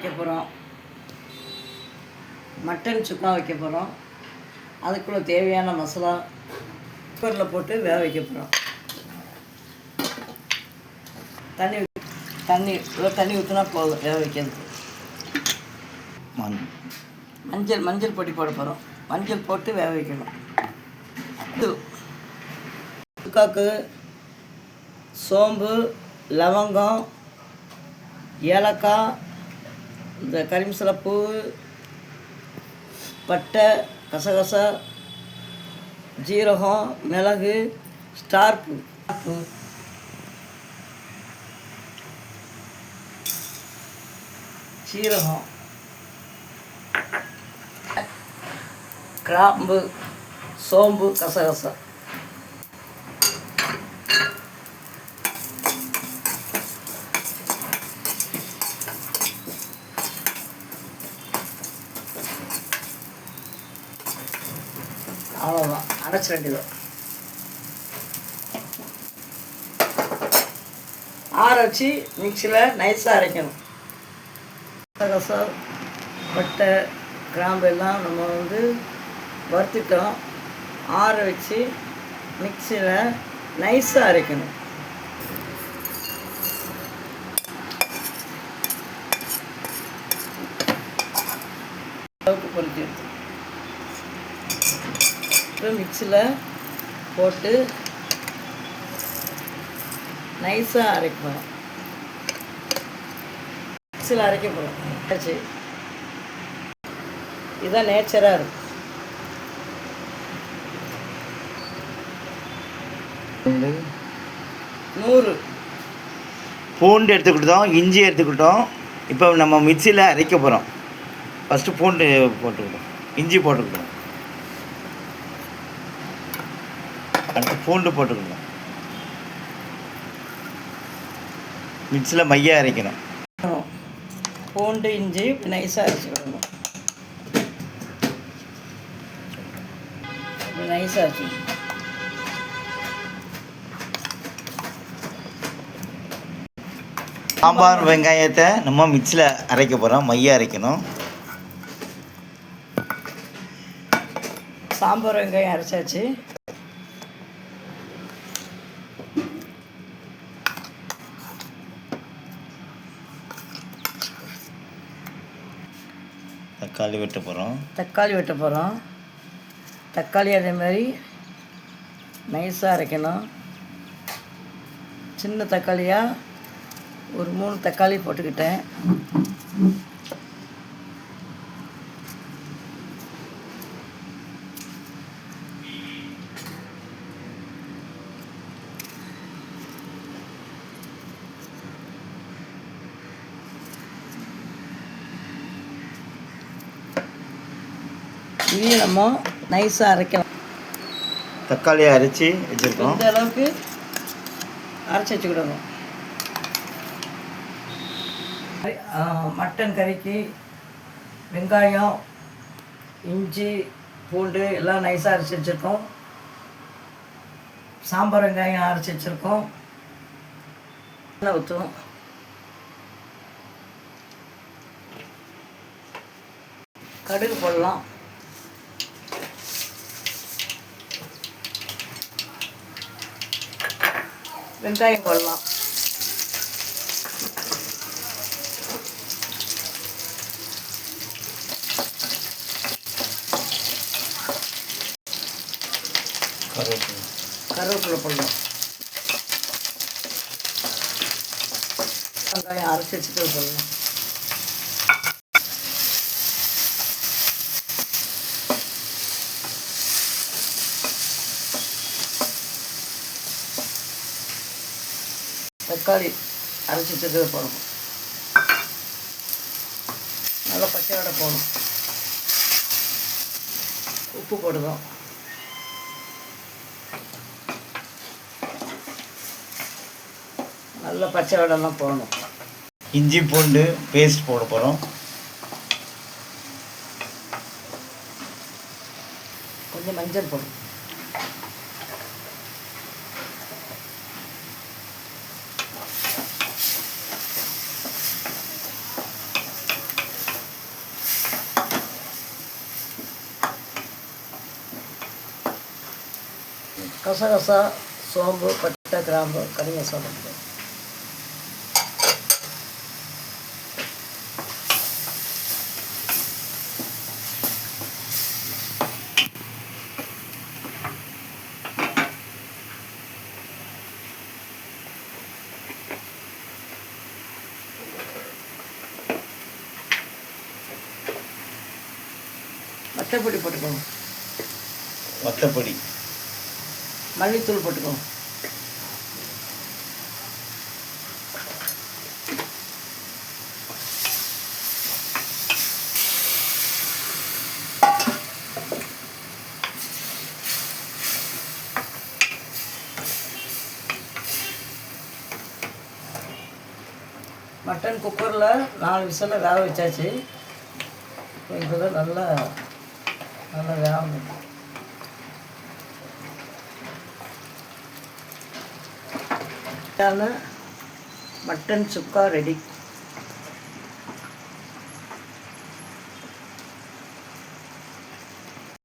வைக்க போகிறோம். மட்டன் சுக்கா வைக்க போகிறோம். அதுக்குள்ளே தேவையான மசாலா குக்கரில் போட்டு வேக வைக்க போகிறோம். தண்ணி ஊற்றினா போதும் வேக வைக்கிறது. மஞ்சள் பொடி போட போகிறோம். மஞ்சள் போட்டு வேக வைக்கணும். சுக்காக்கு சோம்பு, லவங்கம், ஏலக்காய், இந்த கறிமசாலாப்பூ, பட்டை, கசகசா, ஜீரகம், மிளகு, ஸ்டார் பூ, சீரகம், கிராம்பு, சோம்பு, கசகசா, அவ்வளோதான். அரைச்ச வேண்டியதான். ஆற வச்சு மிக்சியில் நைஸாக அரைக்கணும். கசகசா, பட்டை, கிராம்பு எல்லாம் நம்ம வறுத்துட்டோம். ஆற வச்சு மிக்சியில் நைஸாக அரைக்கணும். அளவுக்கு பொறுத்து எடுத்து மிக்சியில் போட்டு நைஸாக அரைப்போம். மிக்சியில் அரைக்க போகிறோம். ஆச்சு, இதுதான் நேச்சராக இருக்கும். பூண்டு எடுத்துக்கிட்டோம், இஞ்சி எடுத்துக்கிட்டோம். இப்போ நம்ம மிக்சியில் அரைக்க போகிறோம். ஃபஸ்ட்டு பூண்டு போட்டுக்கிட்டோம், இஞ்சி போட்டுக்கிட்டோம், அடுத்து பூண்டு போட்டுக்கணும். மிக்சியில் மையாக அரைக்கணும். பூண்டு இஞ்சி நைஸாக அரைச்சிக்கணும். நைஸாக அரைச்சிக்கணும். சாம்பார் வெங்காயத்தை நம்ம மிக்சியில் அரைக்க போகிறோம். மையாக அரைக்கணும். சாம்பார் வெங்காயம் அரைச்சாச்சு. தக்காளி வெட்ட போகிறோம். தக்காளி அதே மாதிரி நைஸாக அரைக்கணும். சின்ன தக்காளியாக ஒரு 3 தக்காளி போட்டுக்கிட்டேன். இதையும் நம்ம நைஸாக அரைக்கலாம். தக்காளியை அரைச்சி வச்சுருக்கோம். இந்த அளவுக்கு அரைச்சி வச்சுக்கிடணும். மட்டன் கறிக்கு வெங்காயம், இஞ்சி, பூண்டு எல்லாம் நைஸாக அரைச்சி வச்சுருக்கோம். சாம்பார் வெங்காயம் அரைச்சி வச்சுருக்கோம். எண்ணெய் ஊற்றுவோம். கடுகு போடலாம். வெங்காயம் போடலாம். கருவேப்பிலை போடலாம். வெங்காயம் அரைச்சி வச்சுட்டு போடலாம். தக்காளி அரைச்சி வச்சுட்டு போடணும். நல்லா பச்சை வடை போடணும். உப்பு போடுவோம். நல்லா பச்சை வடைலாம் போடணும். இஞ்சி பூண்டு பேஸ்ட் போட போகிறோம். கொஞ்சம் மஞ்சள் போடணும். கசகசா, சோம்பு, பட்டை, கிராம்பு, கறி மசாலா. வத்தப்பொடி போட்டுக்கோங்க. வத்தப்பொடி, மல்லித்தூள் போட்டுக்கோங்க. மட்டன் குக்கரில் 4 விசில் வேக வச்சாச்சு. இப்போ தான் நல்லா வேகணும். மட்டன் சுக்கா ரெடி.